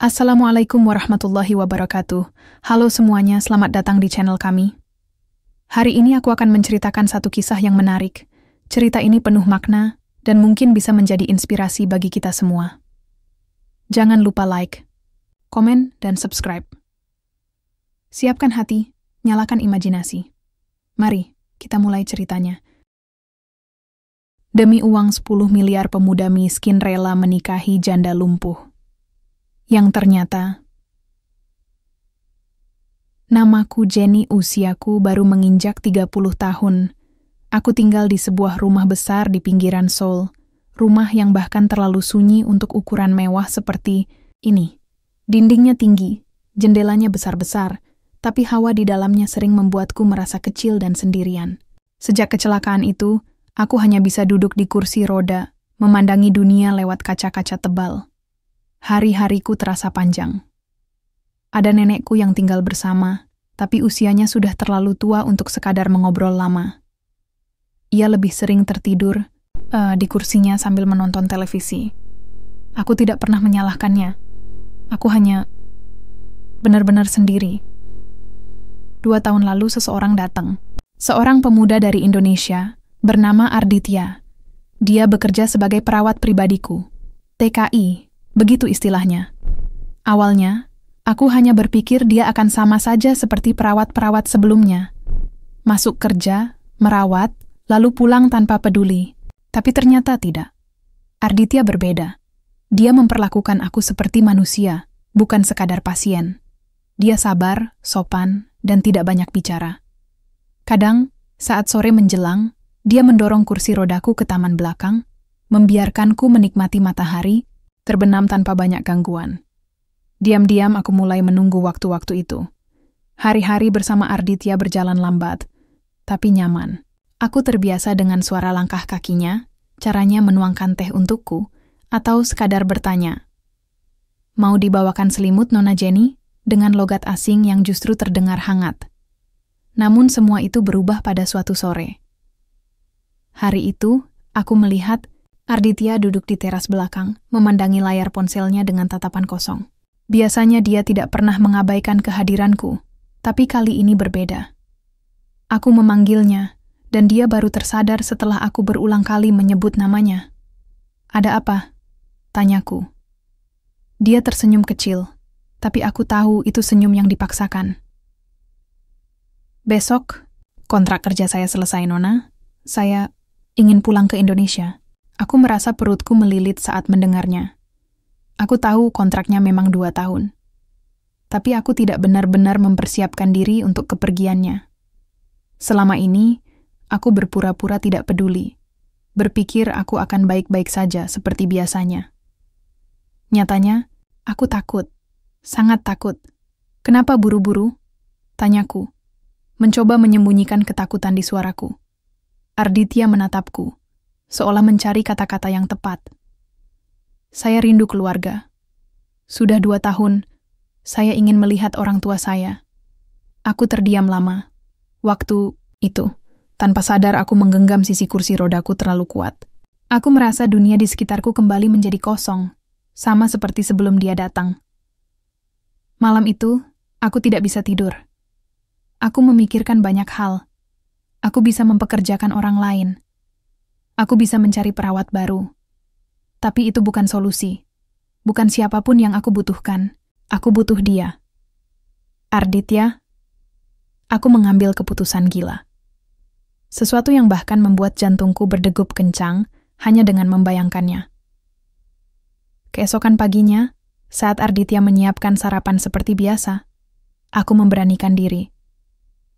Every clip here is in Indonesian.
Assalamualaikum warahmatullahi wabarakatuh. Halo semuanya, selamat datang di channel kami. Hari ini aku akan menceritakan satu kisah yang menarik. Cerita ini penuh makna dan mungkin bisa menjadi inspirasi bagi kita semua. Jangan lupa like, komen, dan subscribe. Siapkan hati, nyalakan imajinasi. Mari, kita mulai ceritanya. Demi uang 10 miliar pemuda miskin rela menikahi janda lumpuh. Yang ternyata, namaku Jenny, usiaku baru menginjak 30 tahun. Aku tinggal di sebuah rumah besar di pinggiran Seoul, rumah yang bahkan terlalu sunyi untuk ukuran mewah seperti ini. Dindingnya tinggi, jendelanya besar-besar, tapi hawa di dalamnya sering membuatku merasa kecil dan sendirian. Sejak kecelakaan itu, aku hanya bisa duduk di kursi roda, memandangi dunia lewat kaca-kaca tebal. Hari-hariku terasa panjang. Ada nenekku yang tinggal bersama, tapi usianya sudah terlalu tua untuk sekadar mengobrol lama. Ia lebih sering tertidur di kursinya sambil menonton televisi. Aku tidak pernah menyalahkannya. Aku hanya benar-benar sendiri. 2 tahun lalu seseorang datang. Seorang pemuda dari Indonesia, bernama Arditya. Dia bekerja sebagai perawat pribadiku. TKI. Begitu istilahnya. Awalnya, aku hanya berpikir dia akan sama saja seperti perawat-perawat sebelumnya. Masuk kerja, merawat, lalu pulang tanpa peduli. Tapi ternyata tidak. Arditya berbeda. Dia memperlakukan aku seperti manusia, bukan sekadar pasien. Dia sabar, sopan, dan tidak banyak bicara. Kadang, saat sore menjelang, dia mendorong kursi rodaku ke taman belakang, membiarkanku menikmati matahari, terbenam tanpa banyak gangguan. Diam-diam aku mulai menunggu waktu-waktu itu. Hari-hari bersama Arditya berjalan lambat, tapi nyaman. Aku terbiasa dengan suara langkah kakinya, caranya menuangkan teh untukku, atau sekadar bertanya, "Mau dibawakan selimut, Nona Jenny?" dengan logat asing yang justru terdengar hangat. Namun semua itu berubah pada suatu sore. Hari itu, aku melihat Arditya duduk di teras belakang, memandangi layar ponselnya dengan tatapan kosong. Biasanya dia tidak pernah mengabaikan kehadiranku, tapi kali ini berbeda. Aku memanggilnya, dan dia baru tersadar setelah aku berulang kali menyebut namanya. "Ada apa?" tanyaku. Dia tersenyum kecil, tapi aku tahu itu senyum yang dipaksakan. "Besok, kontrak kerja saya selesai, Nona. Saya ingin pulang ke Indonesia." Aku merasa perutku melilit saat mendengarnya. Aku tahu kontraknya memang 2 tahun. Tapi aku tidak benar-benar mempersiapkan diri untuk kepergiannya. Selama ini, aku berpura-pura tidak peduli. Berpikir aku akan baik-baik saja seperti biasanya. Nyatanya, aku takut. Sangat takut. "Kenapa buru-buru?" tanyaku. Mencoba menyembunyikan ketakutan di suaraku. Arditya menatapku, seolah mencari kata-kata yang tepat. "Saya rindu keluarga. Sudah 2 tahun, saya ingin melihat orang tua saya." Aku terdiam lama. Waktu itu, tanpa sadar aku menggenggam sisi kursi rodaku terlalu kuat. Aku merasa dunia di sekitarku kembali menjadi kosong, sama seperti sebelum dia datang. Malam itu, aku tidak bisa tidur. Aku memikirkan banyak hal. Aku bisa mempekerjakan orang lain. Aku bisa mencari perawat baru. Tapi itu bukan solusi. Bukan siapapun yang aku butuhkan. Aku butuh dia. Arditya, aku mengambil keputusan gila. Sesuatu yang bahkan membuat jantungku berdegup kencang hanya dengan membayangkannya. Keesokan paginya, saat Arditya menyiapkan sarapan seperti biasa, aku memberanikan diri.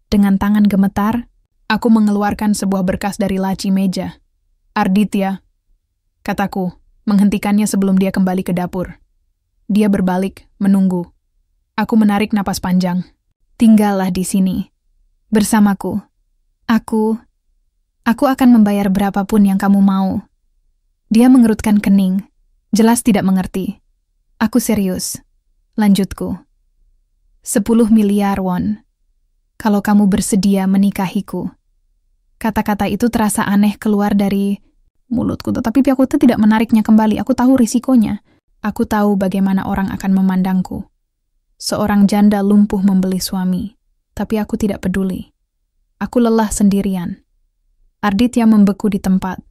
Dengan tangan gemetar, aku mengeluarkan sebuah berkas dari laci meja. "Arditya," kataku, menghentikannya sebelum dia kembali ke dapur. Dia berbalik, menunggu. Aku menarik napas panjang. "Tinggallah di sini, bersamaku. Aku akan membayar berapapun yang kamu mau." Dia mengerutkan kening, jelas tidak mengerti. "Aku serius," lanjutku. 10 miliar won. Kalau kamu bersedia menikahiku." Kata-kata itu terasa aneh keluar dari mulutku, tetapi aku tidak menariknya kembali. Aku tahu risikonya. Aku tahu bagaimana orang akan memandangku. Seorang janda lumpuh membeli suami, tapi aku tidak peduli. Aku lelah sendirian. Arditya membeku di tempat.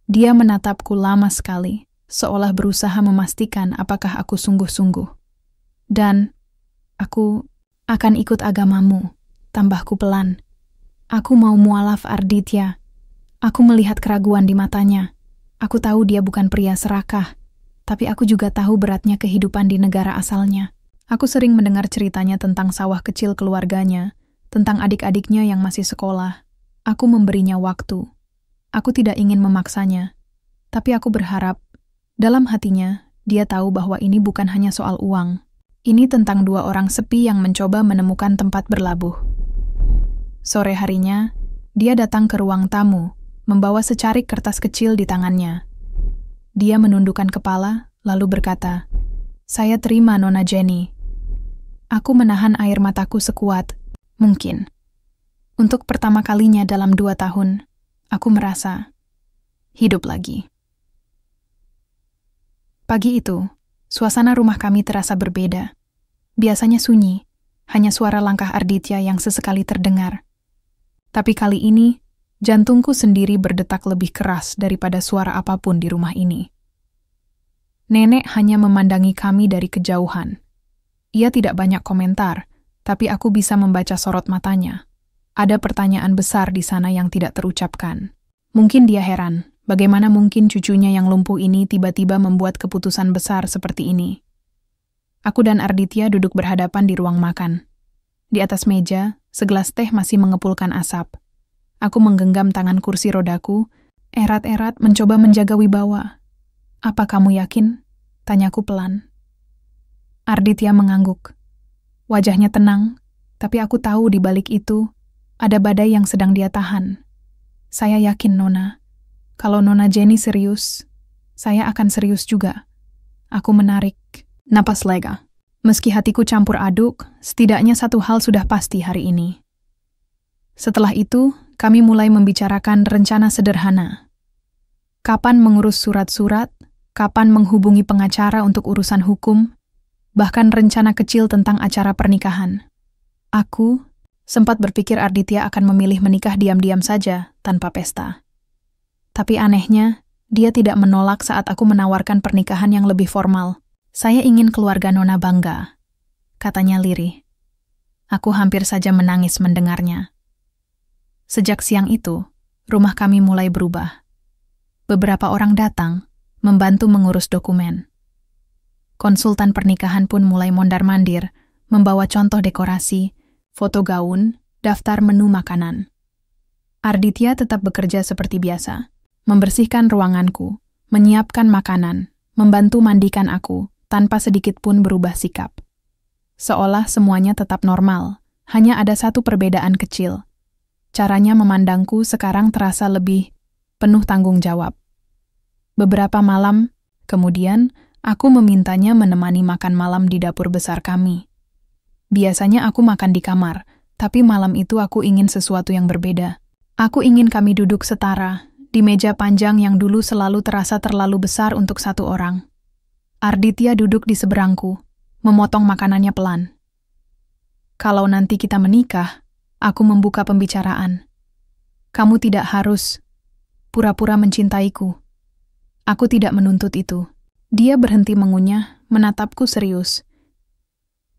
Dia menatapku lama sekali, seolah berusaha memastikan apakah aku sungguh-sungguh. Dan, aku akan ikut agamamu, tambahku pelan. Aku mau mualaf Arditya. Aku melihat keraguan di matanya. Aku tahu dia bukan pria serakah, tapi aku juga tahu beratnya kehidupan di negara asalnya. Aku sering mendengar ceritanya tentang sawah kecil keluarganya, tentang adik-adiknya yang masih sekolah. Aku memberinya waktu. Aku tidak ingin memaksanya, tapi aku berharap, dalam hatinya, dia tahu bahwa ini bukan hanya soal uang. Ini tentang dua orang sepi yang mencoba menemukan tempat berlabuh. Sore harinya, dia datang ke ruang tamu, membawa secarik kertas kecil di tangannya. Dia menundukkan kepala, lalu berkata, "Saya terima, Nona Jenny." Aku menahan air mataku sekuat mungkin. Untuk pertama kalinya dalam 2 tahun, aku merasa hidup lagi. Pagi itu, suasana rumah kami terasa berbeda. Biasanya sunyi, hanya suara langkah Arditya yang sesekali terdengar. Tapi kali ini, jantungku sendiri berdetak lebih keras daripada suara apapun di rumah ini. Nenek hanya memandangi kami dari kejauhan. Ia tidak banyak komentar, tapi aku bisa membaca sorot matanya. Ada pertanyaan besar di sana yang tidak terucapkan. Mungkin dia heran, bagaimana mungkin cucunya yang lumpuh ini tiba-tiba membuat keputusan besar seperti ini. Aku dan Arditya duduk berhadapan di ruang makan. Di atas meja, segelas teh masih mengepulkan asap. Aku menggenggam tangan kursi rodaku, erat-erat mencoba menjaga wibawa. "Apa kamu yakin?" tanyaku pelan. Arditya mengangguk. Wajahnya tenang, tapi aku tahu di balik itu ada badai yang sedang dia tahan. "Saya yakin, Nona. Kalau Nona Jenny serius, saya akan serius juga." Aku menarik napas lega. Meski hatiku campur aduk, setidaknya satu hal sudah pasti hari ini. Setelah itu, kami mulai membicarakan rencana sederhana. Kapan mengurus surat-surat, kapan menghubungi pengacara untuk urusan hukum, bahkan rencana kecil tentang acara pernikahan. Aku sempat berpikir Arditya akan memilih menikah diam-diam saja, tanpa pesta. Tapi anehnya, dia tidak menolak saat aku menawarkan pernikahan yang lebih formal. "Saya ingin keluarga Nona bangga," katanya lirih. Aku hampir saja menangis mendengarnya. Sejak siang itu, rumah kami mulai berubah. Beberapa orang datang, membantu mengurus dokumen. Konsultan pernikahan pun mulai mondar-mandir, membawa contoh dekorasi, foto gaun, daftar menu makanan. Arditya tetap bekerja seperti biasa, membersihkan ruanganku, menyiapkan makanan, membantu mandikan aku, tanpa sedikit pun berubah sikap. Seolah semuanya tetap normal, hanya ada satu perbedaan kecil. Caranya memandangku sekarang terasa lebih penuh tanggung jawab. Beberapa malam kemudian, aku memintanya menemani makan malam di dapur besar kami. Biasanya aku makan di kamar, tapi malam itu aku ingin sesuatu yang berbeda. Aku ingin kami duduk setara, di meja panjang yang dulu selalu terasa terlalu besar untuk satu orang. Arditya duduk di seberangku, memotong makanannya pelan. "Kalau nanti kita menikah," aku membuka pembicaraan. "Kamu tidak harus pura-pura mencintaiku. Aku tidak menuntut itu." Dia berhenti mengunyah, menatapku serius.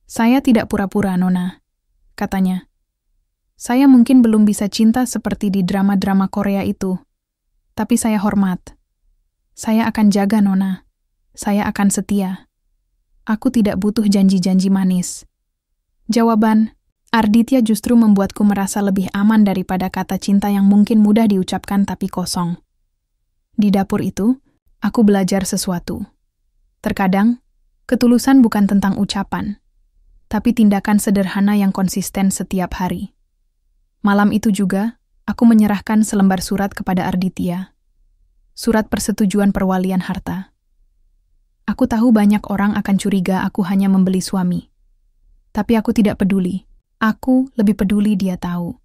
"Saya tidak pura-pura, Nona," katanya. "Saya mungkin belum bisa cinta seperti di drama-drama Korea itu, tapi saya hormat. Saya akan jaga, Nona. Saya akan setia. Aku tidak butuh janji-janji manis." Jawaban Arditya justru membuatku merasa lebih aman daripada kata cinta yang mungkin mudah diucapkan tapi kosong. Di dapur itu, aku belajar sesuatu. Terkadang, ketulusan bukan tentang ucapan, tapi tindakan sederhana yang konsisten setiap hari. Malam itu juga, aku menyerahkan selembar surat kepada Arditya. Surat persetujuan perwalian harta. Aku tahu banyak orang akan curiga aku hanya membeli suami. Tapi aku tidak peduli. Aku lebih peduli dia tahu.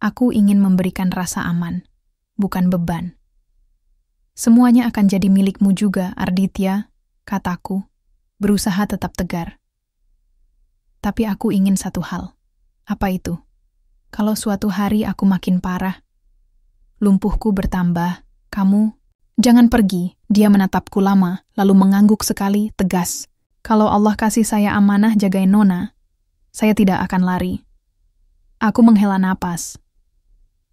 Aku ingin memberikan rasa aman, bukan beban. "Semuanya akan jadi milikmu juga, Arditya," kataku. berusaha tetap tegar. Tapi aku ingin satu hal. Apa itu? Kalau suatu hari aku makin parah, lumpuhku bertambah, kamu, jangan pergi. Dia menatapku lama, lalu mengangguk sekali, tegas. Kalau Allah kasih saya amanah jagain Nona, saya tidak akan lari. Aku menghela napas.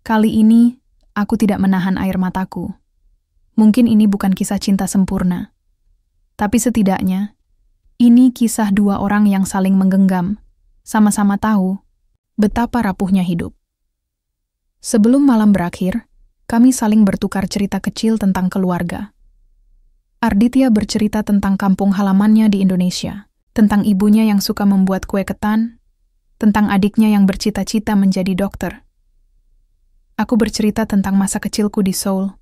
Kali ini, aku tidak menahan air mataku. Mungkin ini bukan kisah cinta sempurna. Tapi setidaknya, ini kisah dua orang yang saling menggenggam, sama-sama tahu betapa rapuhnya hidup. Sebelum malam berakhir, kami saling bertukar cerita kecil tentang keluarga. Arditya bercerita tentang kampung halamannya di Indonesia, tentang ibunya yang suka membuat kue ketan, tentang adiknya yang bercita-cita menjadi dokter. Aku bercerita tentang masa kecilku di Seoul,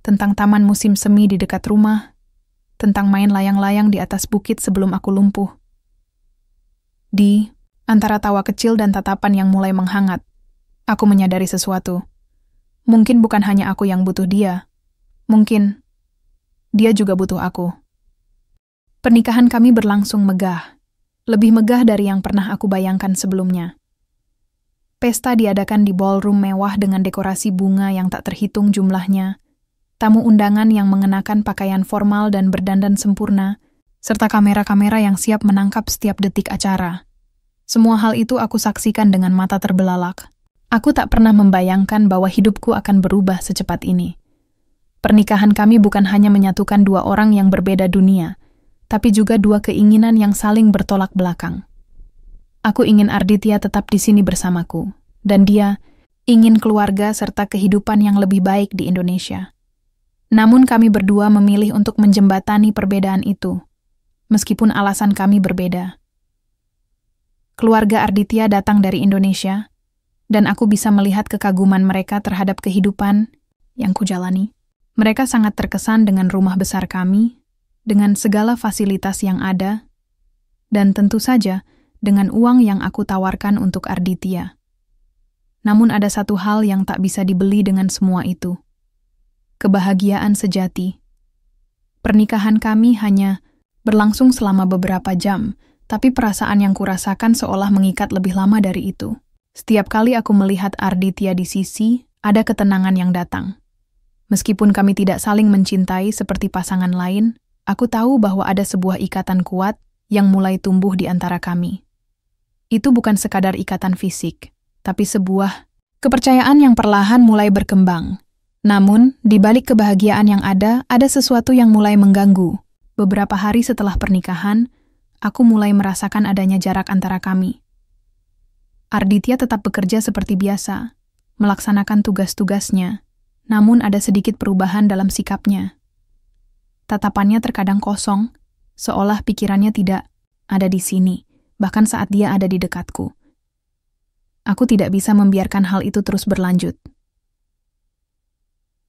tentang taman musim semi di dekat rumah, tentang main layang-layang di atas bukit sebelum aku lumpuh. Di antara tawa kecil dan tatapan yang mulai menghangat, aku menyadari sesuatu. Mungkin bukan hanya aku yang butuh dia. Mungkin dia juga butuh aku. Pernikahan kami berlangsung megah. Lebih megah dari yang pernah aku bayangkan sebelumnya. Pesta diadakan di ballroom mewah dengan dekorasi bunga yang tak terhitung jumlahnya, tamu undangan yang mengenakan pakaian formal dan berdandan sempurna, serta kamera-kamera yang siap menangkap setiap detik acara. Semua hal itu aku saksikan dengan mata terbelalak. Aku tak pernah membayangkan bahwa hidupku akan berubah secepat ini. Pernikahan kami bukan hanya menyatukan dua orang yang berbeda dunia, tapi juga dua keinginan yang saling bertolak belakang. Aku ingin Arditya tetap di sini bersamaku, dan dia ingin keluarga serta kehidupan yang lebih baik di Indonesia. Namun kami berdua memilih untuk menjembatani perbedaan itu, meskipun alasan kami berbeda. Keluarga Arditya datang dari Indonesia, dan aku bisa melihat kekaguman mereka terhadap kehidupan yang kujalani. Mereka sangat terkesan dengan rumah besar kami, dengan segala fasilitas yang ada, dan tentu saja dengan uang yang aku tawarkan untuk Arditya. Namun ada satu hal yang tak bisa dibeli dengan semua itu. Kebahagiaan sejati. Pernikahan kami hanya berlangsung selama beberapa jam, tapi perasaan yang kurasakan seolah mengikat lebih lama dari itu. Setiap kali aku melihat Arditya di sisi, ada ketenangan yang datang. Meskipun kami tidak saling mencintai seperti pasangan lain, aku tahu bahwa ada sebuah ikatan kuat yang mulai tumbuh di antara kami. Itu bukan sekadar ikatan fisik, tapi sebuah kepercayaan yang perlahan mulai berkembang. Namun, di balik kebahagiaan yang ada sesuatu yang mulai mengganggu. Beberapa hari setelah pernikahan, aku mulai merasakan adanya jarak antara kami. Arditya tetap bekerja seperti biasa, melaksanakan tugas-tugasnya, namun ada sedikit perubahan dalam sikapnya. Tatapannya terkadang kosong, seolah pikirannya tidak ada di sini, bahkan saat dia ada di dekatku. Aku tidak bisa membiarkan hal itu terus berlanjut.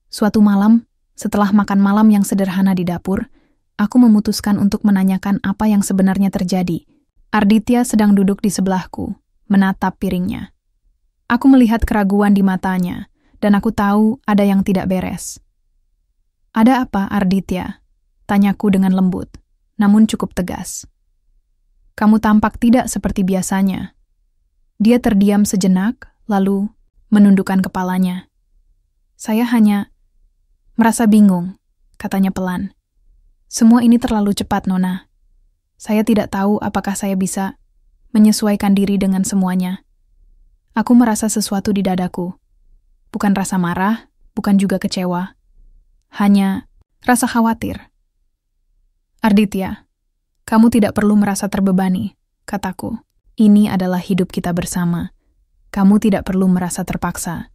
Suatu malam, setelah makan malam yang sederhana di dapur, aku memutuskan untuk menanyakan apa yang sebenarnya terjadi. Arditya sedang duduk di sebelahku, menatap piringnya. Aku melihat keraguan di matanya, dan aku tahu ada yang tidak beres. "Ada apa, Arditya?" tanyaku dengan lembut, namun cukup tegas. "Kamu tampak tidak seperti biasanya." Dia terdiam sejenak, lalu menundukkan kepalanya. "Saya hanya merasa bingung," katanya pelan. "Semua ini terlalu cepat, Nona. Saya tidak tahu apakah saya bisa menyesuaikan diri dengan semuanya. Aku merasa sesuatu di dadaku. Bukan rasa marah, bukan juga kecewa. Hanya rasa khawatir." "Arditya, kamu tidak perlu merasa terbebani," kataku. "Ini adalah hidup kita bersama. Kamu tidak perlu merasa terpaksa.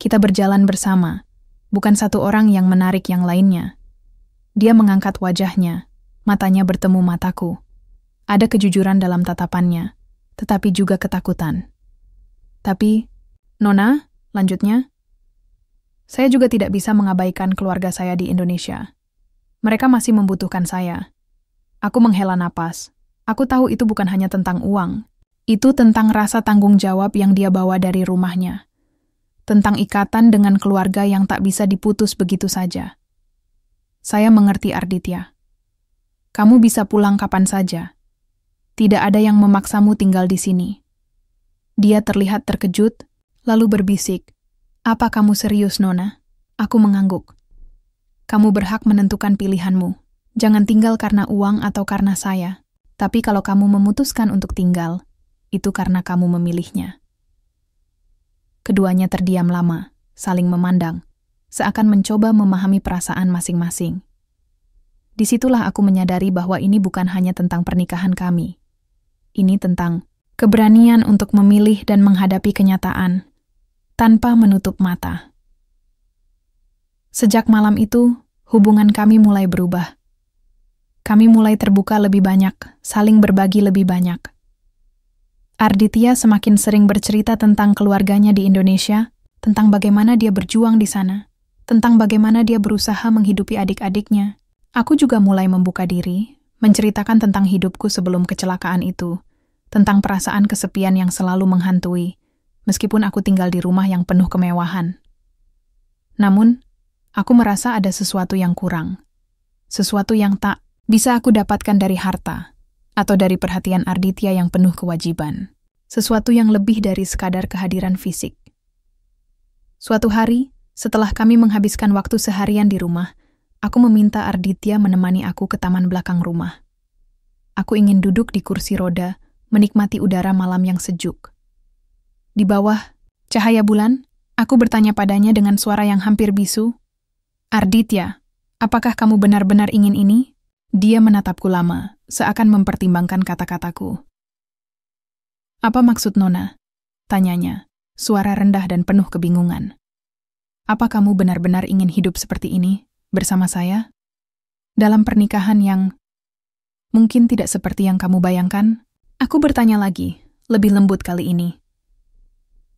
Kita berjalan bersama, bukan satu orang yang menarik yang lainnya." Dia mengangkat wajahnya, matanya bertemu mataku. Ada kejujuran dalam tatapannya, tetapi juga ketakutan. "Tapi, Nona," lanjutnya, "saya juga tidak bisa mengabaikan keluarga saya di Indonesia. Mereka masih membutuhkan saya." Aku menghela napas. Aku tahu itu bukan hanya tentang uang. Itu tentang rasa tanggung jawab yang dia bawa dari rumahnya. Tentang ikatan dengan keluarga yang tak bisa diputus begitu saja. "Saya mengerti, Arditya. Kamu bisa pulang kapan saja. Tidak ada yang memaksamu tinggal di sini. Dia terlihat terkejut, lalu berbisik, "Apa kamu serius, Nona?" Aku mengangguk. "Kamu berhak menentukan pilihanmu. Jangan tinggal karena uang atau karena saya. Tapi kalau kamu memutuskan untuk tinggal, itu karena kamu memilihnya." Keduanya terdiam lama, saling memandang, seakan mencoba memahami perasaan masing-masing. Disitulah aku menyadari bahwa ini bukan hanya tentang pernikahan kami. Ini tentang keberanian untuk memilih dan menghadapi kenyataan, tanpa menutup mata. Sejak malam itu, hubungan kami mulai berubah. Kami mulai terbuka lebih banyak, saling berbagi lebih banyak. Arditya semakin sering bercerita tentang keluarganya di Indonesia, tentang bagaimana dia berjuang di sana, tentang bagaimana dia berusaha menghidupi adik-adiknya. Aku juga mulai membuka diri, menceritakan tentang hidupku sebelum kecelakaan itu, tentang perasaan kesepian yang selalu menghantui, meskipun aku tinggal di rumah yang penuh kemewahan. Namun, aku merasa ada sesuatu yang kurang, sesuatu yang tak bisa aku dapatkan dari harta, atau dari perhatian Arditya yang penuh kewajiban, sesuatu yang lebih dari sekadar kehadiran fisik. Suatu hari, setelah kami menghabiskan waktu seharian di rumah, aku meminta Arditya menemani aku ke taman belakang rumah. Aku ingin duduk di kursi roda, menikmati udara malam yang sejuk. Di bawah cahaya bulan, aku bertanya padanya dengan suara yang hampir bisu, "Arditya, apakah kamu benar-benar ingin ini?" Dia menatapku lama, seakan mempertimbangkan kata-kataku. "Apa maksud Nona?" tanyanya, suara rendah dan penuh kebingungan. "Apa kamu benar-benar ingin hidup seperti ini? Bersama saya? Dalam pernikahan yang mungkin tidak seperti yang kamu bayangkan?" Aku bertanya lagi, lebih lembut kali ini.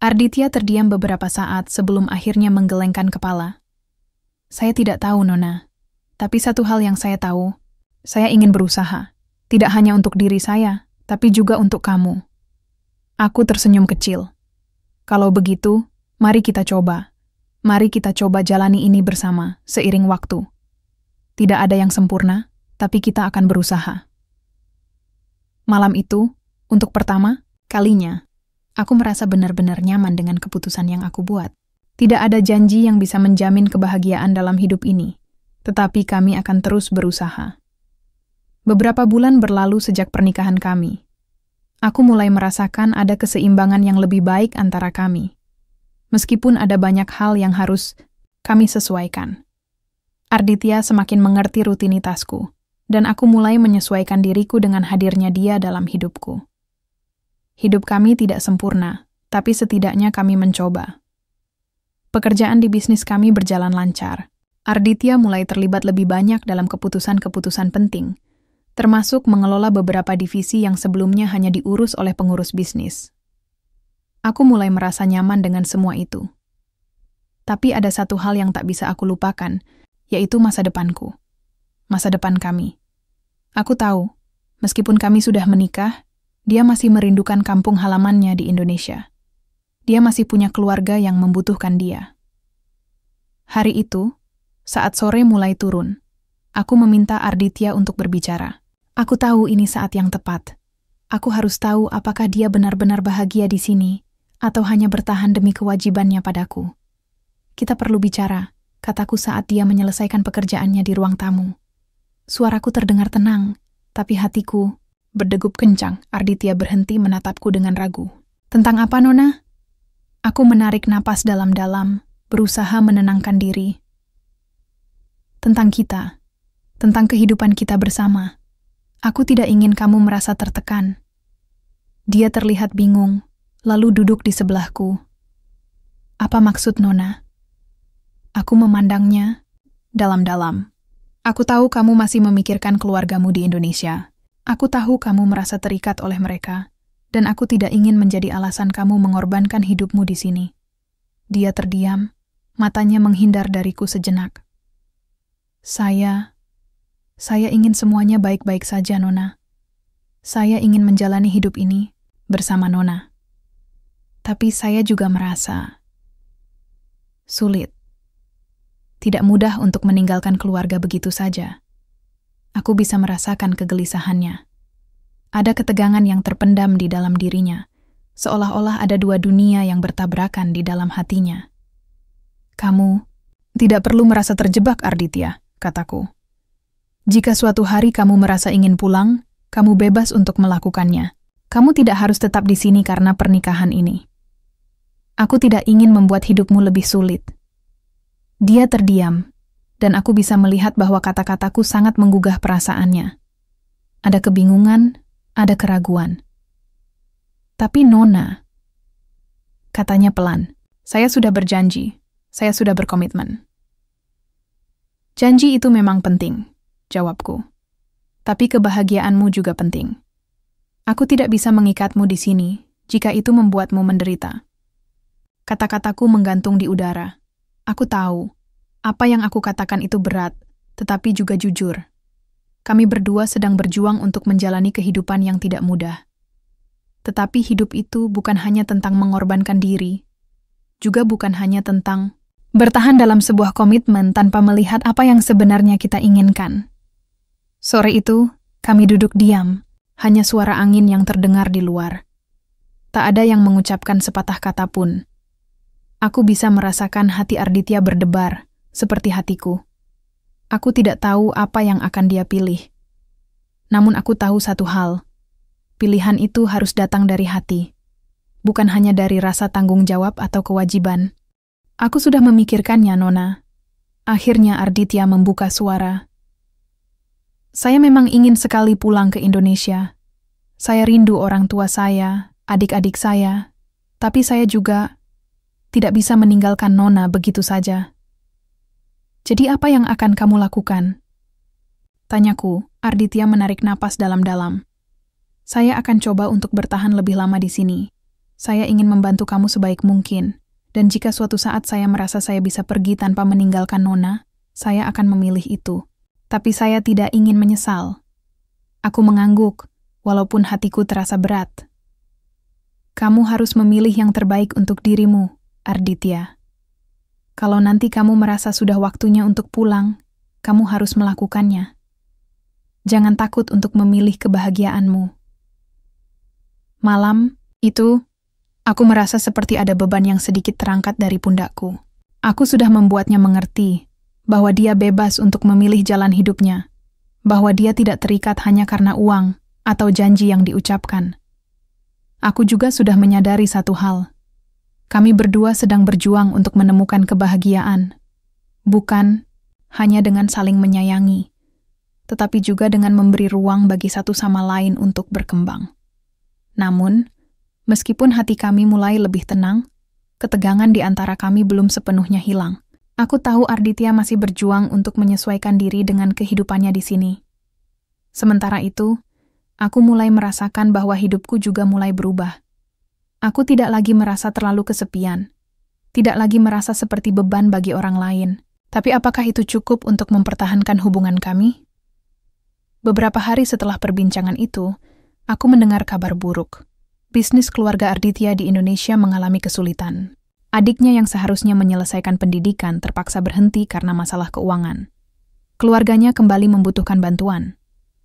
Arditya terdiam beberapa saat sebelum akhirnya menggelengkan kepala. "Saya tidak tahu, Nona. Tapi satu hal yang saya tahu, saya ingin berusaha. Tidak hanya untuk diri saya, tapi juga untuk kamu." Aku tersenyum kecil. "Kalau begitu, mari kita coba. Mari kita coba jalani ini bersama, seiring waktu. Tidak ada yang sempurna, tapi kita akan berusaha." Malam itu, untuk pertama kalinya, aku merasa benar-benar nyaman dengan keputusan yang aku buat. Tidak ada janji yang bisa menjamin kebahagiaan dalam hidup ini, tetapi kami akan terus berusaha. Beberapa bulan berlalu sejak pernikahan kami. Aku mulai merasakan ada keseimbangan yang lebih baik antara kami. Meskipun ada banyak hal yang harus kami sesuaikan. Arditya semakin mengerti rutinitasku, dan aku mulai menyesuaikan diriku dengan hadirnya dia dalam hidupku. Hidup kami tidak sempurna, tapi setidaknya kami mencoba. Pekerjaan di bisnis kami berjalan lancar. Arditya mulai terlibat lebih banyak dalam keputusan-keputusan penting, termasuk mengelola beberapa divisi yang sebelumnya hanya diurus oleh pengurus bisnis. Aku mulai merasa nyaman dengan semua itu. Tapi ada satu hal yang tak bisa aku lupakan, yaitu masa depanku. Masa depan kami. Aku tahu, meskipun kami sudah menikah, dia masih merindukan kampung halamannya di Indonesia. Dia masih punya keluarga yang membutuhkan dia. Hari itu, saat sore mulai turun, aku meminta Arditya untuk berbicara. Aku tahu ini saat yang tepat. Aku harus tahu apakah dia benar-benar bahagia di sini, atau hanya bertahan demi kewajibannya padaku. "Kita perlu bicara," kataku saat dia menyelesaikan pekerjaannya di ruang tamu. Suaraku terdengar tenang, tapi hatiku berdegup kencang. Arditya berhenti menatapku dengan ragu. "Tentang apa, Nona?" Aku menarik napas dalam-dalam, berusaha menenangkan diri. "Tentang kita, tentang kehidupan kita bersama. Aku tidak ingin kamu merasa tertekan." Dia terlihat bingung, lalu duduk di sebelahku. "Apa maksud Nona?" Aku memandangnya dalam-dalam. "Aku tahu kamu masih memikirkan keluargamu di Indonesia. Aku tahu kamu merasa terikat oleh mereka, dan aku tidak ingin menjadi alasan kamu mengorbankan hidupmu di sini." Dia terdiam, matanya menghindar dariku sejenak. Saya ingin semuanya baik-baik saja, Nona. Saya ingin menjalani hidup ini bersama Nona. Tapi saya juga merasa sulit. Tidak mudah untuk meninggalkan keluarga begitu saja. Aku bisa merasakan kegelisahannya. Ada ketegangan yang terpendam di dalam dirinya, seolah-olah ada dua dunia yang bertabrakan di dalam hatinya. Kamu tidak perlu merasa terjebak, Arditya, kataku. Jika suatu hari kamu merasa ingin pulang, kamu bebas untuk melakukannya. Kamu tidak harus tetap di sini karena pernikahan ini. Aku tidak ingin membuat hidupmu lebih sulit. Dia terdiam, dan aku bisa melihat bahwa kata-kataku sangat menggugah perasaannya. Ada kebingungan, ada keraguan. Tapi Nona, katanya pelan, saya sudah berjanji, saya sudah berkomitmen. Janji itu memang penting, jawabku. Tapi kebahagiaanmu juga penting. Aku tidak bisa mengikatmu di sini jika itu membuatmu menderita. Kata-kataku menggantung di udara. Aku tahu, apa yang aku katakan itu berat, tetapi juga jujur. Kami berdua sedang berjuang untuk menjalani kehidupan yang tidak mudah. Tetapi hidup itu bukan hanya tentang mengorbankan diri, juga bukan hanya tentang bertahan dalam sebuah komitmen tanpa melihat apa yang sebenarnya kita inginkan. Sore itu, kami duduk diam, hanya suara angin yang terdengar di luar. Tak ada yang mengucapkan sepatah kata pun. Aku bisa merasakan hati Arditya berdebar, seperti hatiku. Aku tidak tahu apa yang akan dia pilih. Namun aku tahu satu hal. Pilihan itu harus datang dari hati, bukan hanya dari rasa tanggung jawab atau kewajiban. Aku sudah memikirkannya, Nona. Akhirnya Arditya membuka suara. Saya memang ingin sekali pulang ke Indonesia. Saya rindu orang tua saya, adik-adik saya. Tapi saya juga tidak bisa meninggalkan Nona begitu saja. Jadi apa yang akan kamu lakukan? Tanyaku, Arditya menarik napas dalam-dalam. Saya akan coba untuk bertahan lebih lama di sini. Saya ingin membantu kamu sebaik mungkin. Dan jika suatu saat saya merasa saya bisa pergi tanpa meninggalkan Nona, saya akan memilih itu. Tapi saya tidak ingin menyesal. Aku mengangguk, walaupun hatiku terasa berat. Kamu harus memilih yang terbaik untuk dirimu, Arditya. Kalau nanti kamu merasa sudah waktunya untuk pulang, kamu harus melakukannya. Jangan takut untuk memilih kebahagiaanmu. Malam itu, aku merasa seperti ada beban yang sedikit terangkat dari pundakku. Aku sudah membuatnya mengerti bahwa dia bebas untuk memilih jalan hidupnya, bahwa dia tidak terikat hanya karena uang atau janji yang diucapkan. Aku juga sudah menyadari satu hal. Kami berdua sedang berjuang untuk menemukan kebahagiaan, bukan hanya dengan saling menyayangi, tetapi juga dengan memberi ruang bagi satu sama lain untuk berkembang. Namun, meskipun hati kami mulai lebih tenang, ketegangan di antara kami belum sepenuhnya hilang. Aku tahu Arditya masih berjuang untuk menyesuaikan diri dengan kehidupannya di sini. Sementara itu, aku mulai merasakan bahwa hidupku juga mulai berubah. Aku tidak lagi merasa terlalu kesepian, tidak lagi merasa seperti beban bagi orang lain. Tapi apakah itu cukup untuk mempertahankan hubungan kami? Beberapa hari setelah perbincangan itu, aku mendengar kabar buruk. Bisnis keluarga Arditya di Indonesia mengalami kesulitan. Adiknya yang seharusnya menyelesaikan pendidikan terpaksa berhenti karena masalah keuangan. Keluarganya kembali membutuhkan bantuan.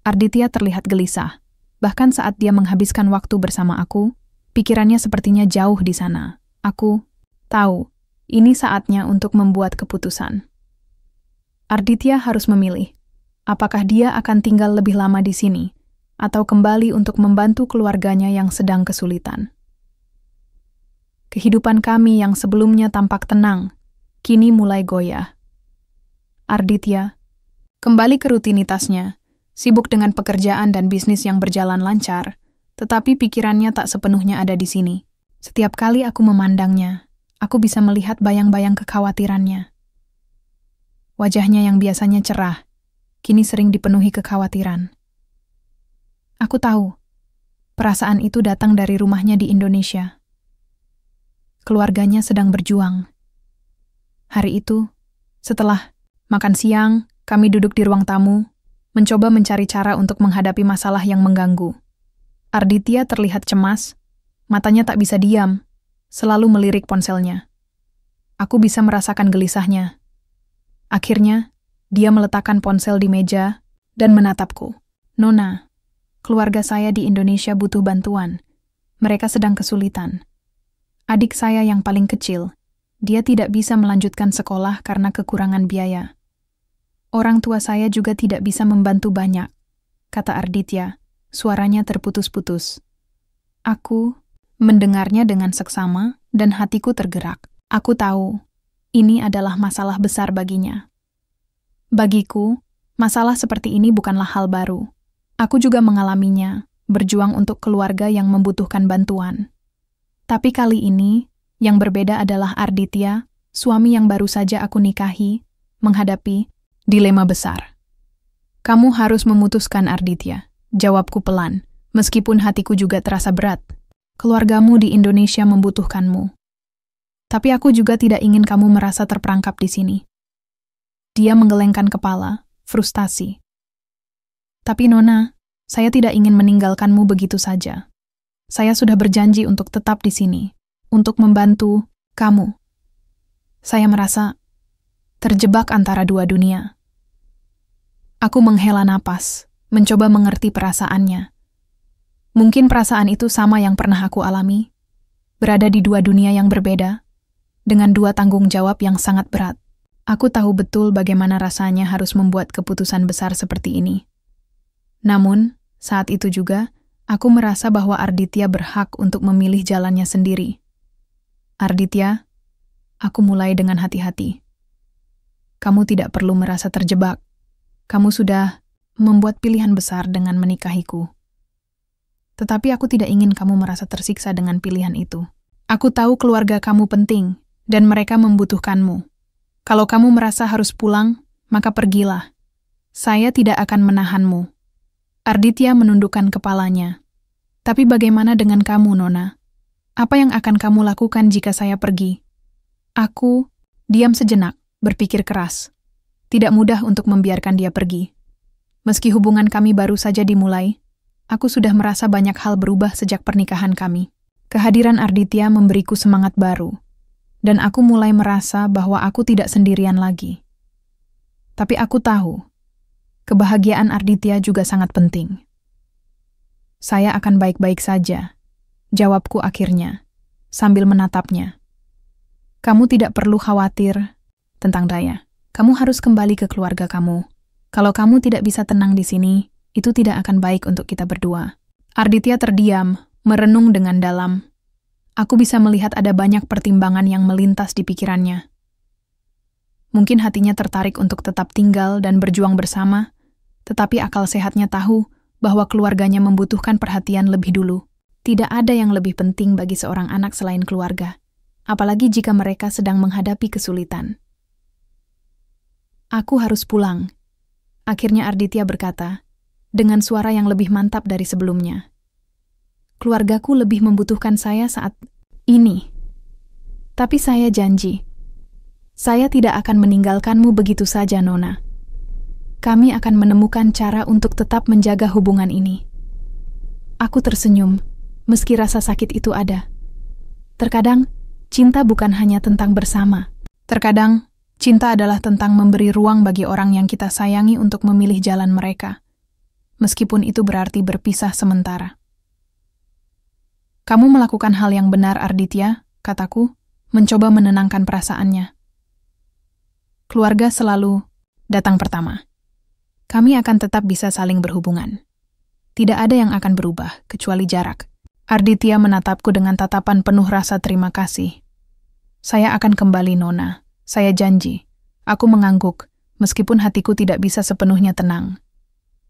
Arditya terlihat gelisah. Bahkan saat dia menghabiskan waktu bersama aku, pikirannya sepertinya jauh di sana. Aku tahu, ini saatnya untuk membuat keputusan. Arditya harus memilih, apakah dia akan tinggal lebih lama di sini, atau kembali untuk membantu keluarganya yang sedang kesulitan. Kehidupan kami yang sebelumnya tampak tenang, kini mulai goyah. Arditya kembali ke rutinitasnya, sibuk dengan pekerjaan dan bisnis yang berjalan lancar, tetapi pikirannya tak sepenuhnya ada di sini. Setiap kali aku memandangnya, aku bisa melihat bayang-bayang kekhawatirannya. Wajahnya yang biasanya cerah, kini sering dipenuhi kekhawatiran. Aku tahu, perasaan itu datang dari rumahnya di Indonesia. Keluarganya sedang berjuang. Hari itu, setelah makan siang, kami duduk di ruang tamu, mencoba mencari cara untuk menghadapi masalah yang mengganggu. Arditya terlihat cemas, matanya tak bisa diam, selalu melirik ponselnya. Aku bisa merasakan gelisahnya. Akhirnya, dia meletakkan ponsel di meja dan menatapku. Nona, keluarga saya di Indonesia butuh bantuan. Mereka sedang kesulitan. Adik saya yang paling kecil, dia tidak bisa melanjutkan sekolah karena kekurangan biaya. Orang tua saya juga tidak bisa membantu banyak, kata Arditya, suaranya terputus-putus. Aku mendengarnya dengan seksama dan hatiku tergerak. Aku tahu, ini adalah masalah besar baginya. Bagiku, masalah seperti ini bukanlah hal baru. Aku juga mengalaminya, berjuang untuk keluarga yang membutuhkan bantuan. Tapi kali ini, yang berbeda adalah Arditya, suami yang baru saja aku nikahi, menghadapi dilema besar. Kamu harus memutuskan, Arditya, jawabku pelan, meskipun hatiku juga terasa berat. Keluargamu di Indonesia membutuhkanmu. Tapi aku juga tidak ingin kamu merasa terperangkap di sini. Dia menggelengkan kepala, frustasi. Tapi Nona, saya tidak ingin meninggalkanmu begitu saja. Saya sudah berjanji untuk tetap di sini, untuk membantu kamu. Saya merasa terjebak antara dua dunia. Aku menghela napas, mencoba mengerti perasaannya. Mungkin perasaan itu sama yang pernah aku alami, berada di dua dunia yang berbeda, dengan dua tanggung jawab yang sangat berat. Aku tahu betul bagaimana rasanya harus membuat keputusan besar seperti ini. Namun, saat itu juga, aku merasa bahwa Arditya berhak untuk memilih jalannya sendiri. Arditya, aku mulai dengan hati-hati. Kamu tidak perlu merasa terjebak. Kamu sudah membuat pilihan besar dengan menikahiku. Tetapi aku tidak ingin kamu merasa tersiksa dengan pilihan itu. Aku tahu keluarga kamu penting, dan mereka membutuhkanmu. Kalau kamu merasa harus pulang, maka pergilah. Saya tidak akan menahanmu. Arditya menundukkan kepalanya. Tapi bagaimana dengan kamu, Nona? Apa yang akan kamu lakukan jika saya pergi? Aku diam sejenak, berpikir keras. Tidak mudah untuk membiarkan dia pergi. Meski hubungan kami baru saja dimulai, aku sudah merasa banyak hal berubah sejak pernikahan kami. Kehadiran Arditya memberiku semangat baru, dan aku mulai merasa bahwa aku tidak sendirian lagi. Tapi aku tahu, kebahagiaan Arditya juga sangat penting. Saya akan baik-baik saja, jawabku akhirnya, sambil menatapnya. Kamu tidak perlu khawatir tentang Daya. Kamu harus kembali ke keluarga kamu. Kalau kamu tidak bisa tenang di sini, itu tidak akan baik untuk kita berdua. Arditya terdiam, merenung dengan dalam. Aku bisa melihat ada banyak pertimbangan yang melintas di pikirannya. Mungkin hatinya tertarik untuk tetap tinggal dan berjuang bersama, tetapi akal sehatnya tahu bahwa keluarganya membutuhkan perhatian lebih dulu. Tidak ada yang lebih penting bagi seorang anak selain keluarga, apalagi jika mereka sedang menghadapi kesulitan. Aku harus pulang, akhirnya Arditya berkata, dengan suara yang lebih mantap dari sebelumnya. Keluargaku lebih membutuhkan saya saat ini. Tapi saya janji, saya tidak akan meninggalkanmu begitu saja, Nona. Kami akan menemukan cara untuk tetap menjaga hubungan ini. Aku tersenyum, meski rasa sakit itu ada. Terkadang, cinta bukan hanya tentang bersama. Terkadang, cinta adalah tentang memberi ruang bagi orang yang kita sayangi untuk memilih jalan mereka, meskipun itu berarti berpisah sementara. Kamu melakukan hal yang benar, Arditya, kataku, mencoba menenangkan perasaannya. Keluarga selalu datang pertama. Kami akan tetap bisa saling berhubungan. Tidak ada yang akan berubah, kecuali jarak. Arditya menatapku dengan tatapan penuh rasa terima kasih. Saya akan kembali, Nona. Saya janji. Aku mengangguk, meskipun hatiku tidak bisa sepenuhnya tenang.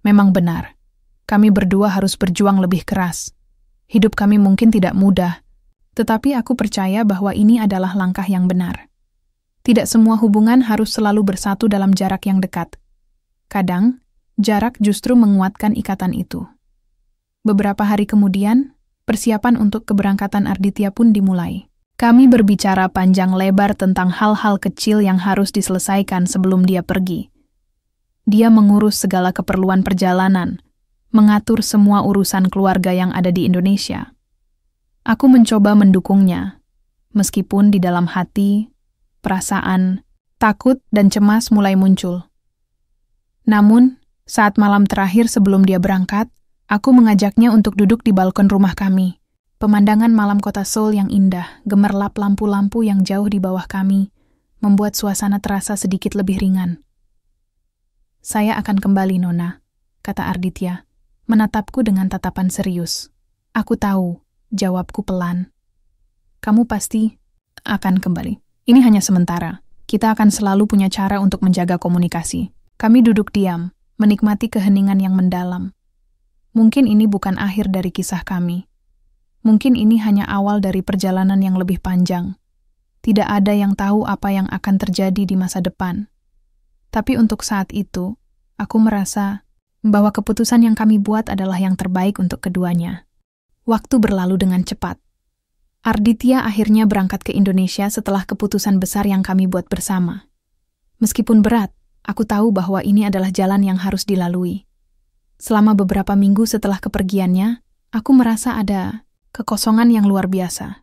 Memang benar. Kami berdua harus berjuang lebih keras. Hidup kami mungkin tidak mudah, tetapi aku percaya bahwa ini adalah langkah yang benar. Tidak semua hubungan harus selalu bersatu dalam jarak yang dekat. Kadang, jarak justru menguatkan ikatan itu. Beberapa hari kemudian, persiapan untuk keberangkatan Arditya pun dimulai. Kami berbicara panjang lebar tentang hal-hal kecil yang harus diselesaikan sebelum dia pergi. Dia mengurus segala keperluan perjalanan, mengatur semua urusan keluarga yang ada di Indonesia. Aku mencoba mendukungnya, meskipun di dalam hati, perasaan, takut dan cemas mulai muncul. Namun, Saat malam terakhir sebelum dia berangkat, aku mengajaknya untuk duduk di balkon rumah kami. Pemandangan malam kota Seoul yang indah, gemerlap lampu-lampu yang jauh di bawah kami, membuat suasana terasa sedikit lebih ringan. "Saya akan kembali, Nona," kata Arditya, menatapku dengan tatapan serius. "Aku tahu," jawabku pelan. "Kamu pasti akan kembali. Ini hanya sementara. Kita akan selalu punya cara untuk menjaga komunikasi." Kami duduk diam, menikmati keheningan yang mendalam. Mungkin ini bukan akhir dari kisah kami. Mungkin ini hanya awal dari perjalanan yang lebih panjang. Tidak ada yang tahu apa yang akan terjadi di masa depan. Tapi untuk saat itu, aku merasa bahwa keputusan yang kami buat adalah yang terbaik untuk keduanya. Waktu berlalu dengan cepat. Arditya akhirnya berangkat ke Indonesia setelah keputusan besar yang kami buat bersama. Meskipun berat, aku tahu bahwa ini adalah jalan yang harus dilalui. Selama beberapa minggu setelah kepergiannya, aku merasa ada kekosongan yang luar biasa.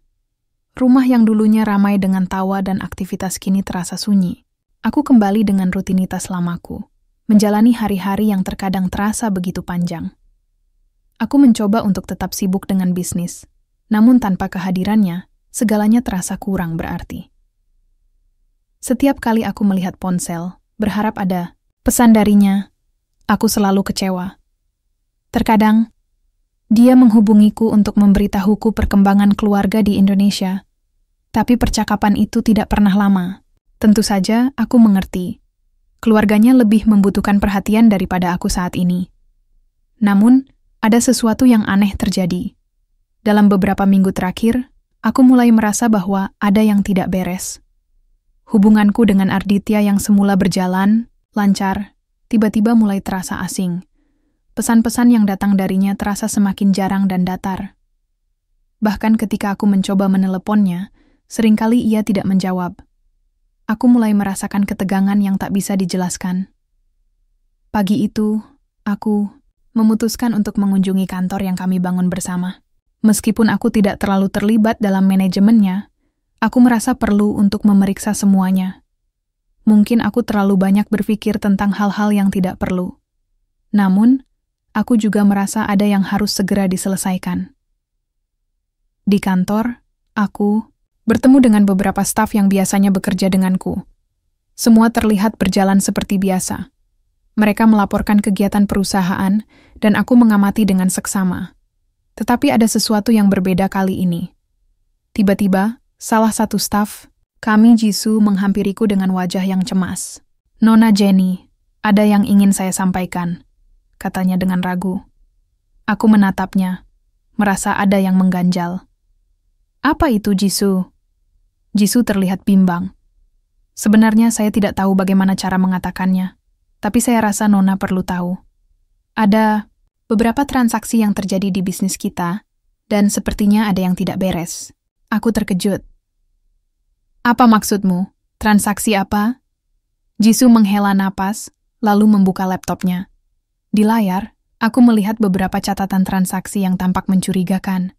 Rumah yang dulunya ramai dengan tawa dan aktivitas kini terasa sunyi. Aku kembali dengan rutinitas lamaku, menjalani hari-hari yang terkadang terasa begitu panjang. Aku mencoba untuk tetap sibuk dengan bisnis, namun tanpa kehadirannya, segalanya terasa kurang berarti. Setiap kali aku melihat ponsel, berharap ada pesan darinya, aku selalu kecewa. Terkadang, dia menghubungiku untuk memberitahuku perkembangan keluarga di Indonesia. Tapi percakapan itu tidak pernah lama. Tentu saja, aku mengerti. Keluarganya lebih membutuhkan perhatian daripada aku saat ini. Namun, ada sesuatu yang aneh terjadi. Dalam beberapa minggu terakhir, aku mulai merasa bahwa ada yang tidak beres. Hubunganku dengan Arditya yang semula berjalan, lancar, tiba-tiba mulai terasa asing. Pesan-pesan yang datang darinya terasa semakin jarang dan datar. Bahkan ketika aku mencoba meneleponnya, seringkali ia tidak menjawab. Aku mulai merasakan ketegangan yang tak bisa dijelaskan. Pagi itu, aku memutuskan untuk mengunjungi kantor yang kami bangun bersama. Meskipun aku tidak terlalu terlibat dalam manajemennya, aku merasa perlu untuk memeriksa semuanya. Mungkin aku terlalu banyak berpikir tentang hal-hal yang tidak perlu. Namun, aku juga merasa ada yang harus segera diselesaikan. Di kantor, aku bertemu dengan beberapa staf yang biasanya bekerja denganku. Semua terlihat berjalan seperti biasa. Mereka melaporkan kegiatan perusahaan, dan aku mengamati dengan seksama. Tetapi ada sesuatu yang berbeda kali ini. Tiba-tiba, salah satu staf, kami Jisoo, menghampiriku dengan wajah yang cemas. "Nona Jenny, ada yang ingin saya sampaikan," katanya dengan ragu. Aku menatapnya, merasa ada yang mengganjal. "Apa itu, Jisoo?" Jisoo terlihat bimbang. Sebenarnya saya tidak tahu bagaimana cara mengatakannya, tapi saya rasa Nona perlu tahu. Ada beberapa transaksi yang terjadi di bisnis kita, dan sepertinya ada yang tidak beres. Aku terkejut. "Apa maksudmu? Transaksi apa?" Jisoo menghela napas, lalu membuka laptopnya. Di layar, aku melihat beberapa catatan transaksi yang tampak mencurigakan.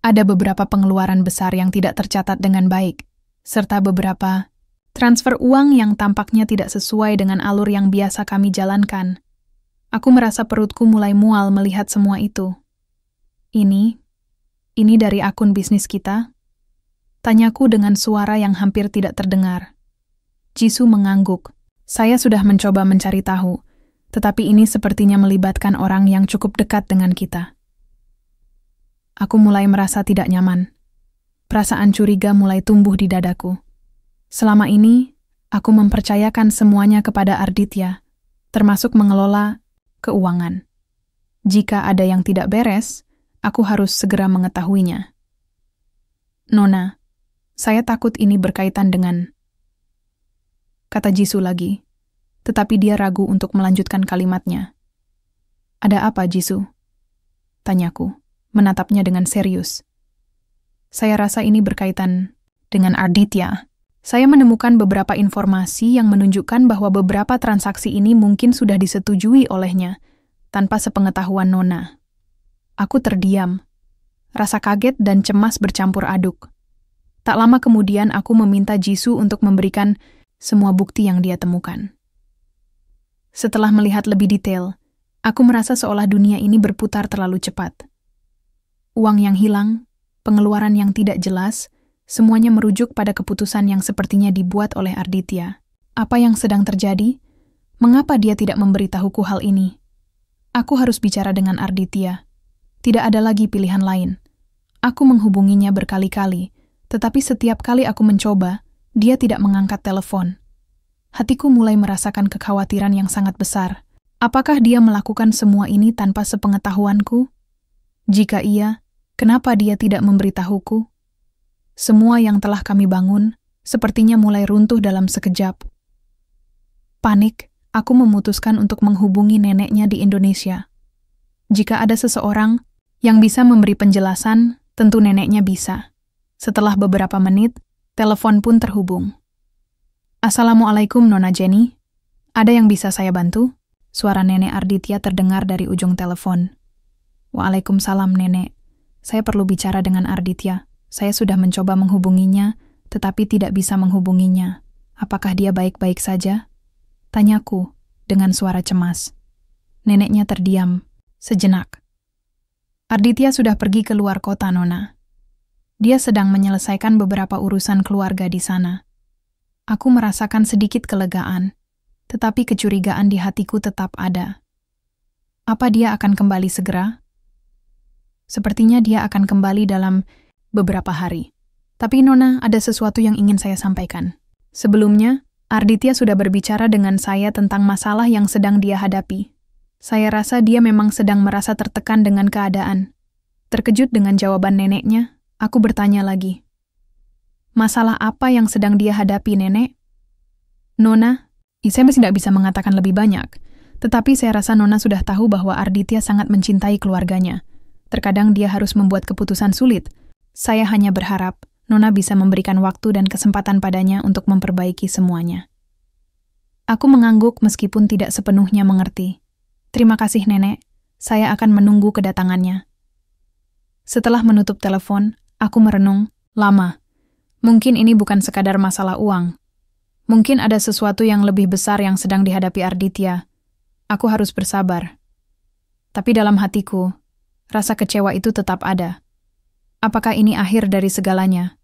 Ada beberapa pengeluaran besar yang tidak tercatat dengan baik, serta beberapa transfer uang yang tampaknya tidak sesuai dengan alur yang biasa kami jalankan. Aku merasa perutku mulai mual melihat semua itu. Ini dari akun bisnis kita?" Tanyaku dengan suara yang hampir tidak terdengar. Jisoo mengangguk. "Saya sudah mencoba mencari tahu, tetapi ini sepertinya melibatkan orang yang cukup dekat dengan kita." Aku mulai merasa tidak nyaman. Perasaan curiga mulai tumbuh di dadaku. Selama ini, aku mempercayakan semuanya kepada Arditya, termasuk mengelola keuangan. Jika ada yang tidak beres, aku harus segera mengetahuinya. "Nona, saya takut ini berkaitan dengan..." kata Jisoo lagi, tetapi dia ragu untuk melanjutkan kalimatnya. "Ada apa, Jisoo?" tanyaku, menatapnya dengan serius. "Saya rasa ini berkaitan dengan Arditya. Saya menemukan beberapa informasi yang menunjukkan bahwa beberapa transaksi ini mungkin sudah disetujui olehnya, tanpa sepengetahuan Nona." Aku terdiam. Rasa kaget dan cemas bercampur aduk. Tak lama kemudian aku meminta Jisoo untuk memberikan semua bukti yang dia temukan. Setelah melihat lebih detail, aku merasa seolah dunia ini berputar terlalu cepat. Uang yang hilang, pengeluaran yang tidak jelas, semuanya merujuk pada keputusan yang sepertinya dibuat oleh Arditya. Apa yang sedang terjadi? Mengapa dia tidak memberitahuku hal ini? Aku harus bicara dengan Arditya. Tidak ada lagi pilihan lain. Aku menghubunginya berkali-kali, tetapi setiap kali aku mencoba, dia tidak mengangkat telepon. Hatiku mulai merasakan kekhawatiran yang sangat besar. Apakah dia melakukan semua ini tanpa sepengetahuanku? Jika iya, kenapa dia tidak memberitahuku? Semua yang telah kami bangun sepertinya mulai runtuh dalam sekejap. Panik, aku memutuskan untuk menghubungi neneknya di Indonesia. Jika ada seseorang yang bisa memberi penjelasan, tentu neneknya bisa. Setelah beberapa menit, telepon pun terhubung. Assalamualaikum Nona Jenny. Ada yang bisa saya bantu? Suara nenek Arditya terdengar dari ujung telepon. Waalaikumsalam nenek. Saya perlu bicara dengan Arditya. Saya sudah mencoba menghubunginya, tetapi tidak bisa menghubunginya. Apakah dia baik-baik saja? Tanyaku dengan suara cemas. Neneknya terdiam sejenak. Arditya sudah pergi ke luar kota, Nona. Dia sedang menyelesaikan beberapa urusan keluarga di sana. Aku merasakan sedikit kelegaan, tetapi kecurigaan di hatiku tetap ada. Apa dia akan kembali segera? Sepertinya dia akan kembali dalam beberapa hari. Tapi Nona, ada sesuatu yang ingin saya sampaikan. Sebelumnya, Arditya sudah berbicara dengan saya tentang masalah yang sedang dia hadapi. Saya rasa dia memang sedang merasa tertekan dengan keadaan. Terkejut dengan jawaban neneknya, aku bertanya lagi. Masalah apa yang sedang dia hadapi, Nenek? Nona, saya masih tidak bisa mengatakan lebih banyak, tetapi saya rasa Nona sudah tahu bahwa Arditya sangat mencintai keluarganya. Terkadang dia harus membuat keputusan sulit. Saya hanya berharap Nona bisa memberikan waktu dan kesempatan padanya untuk memperbaiki semuanya. Aku mengangguk meskipun tidak sepenuhnya mengerti. Terima kasih, Nenek. Saya akan menunggu kedatangannya. Setelah menutup telepon, aku merenung lama. Mungkin ini bukan sekadar masalah uang. Mungkin ada sesuatu yang lebih besar yang sedang dihadapi Arditya. Aku harus bersabar. Tapi dalam hatiku, rasa kecewa itu tetap ada. Apakah ini akhir dari segalanya?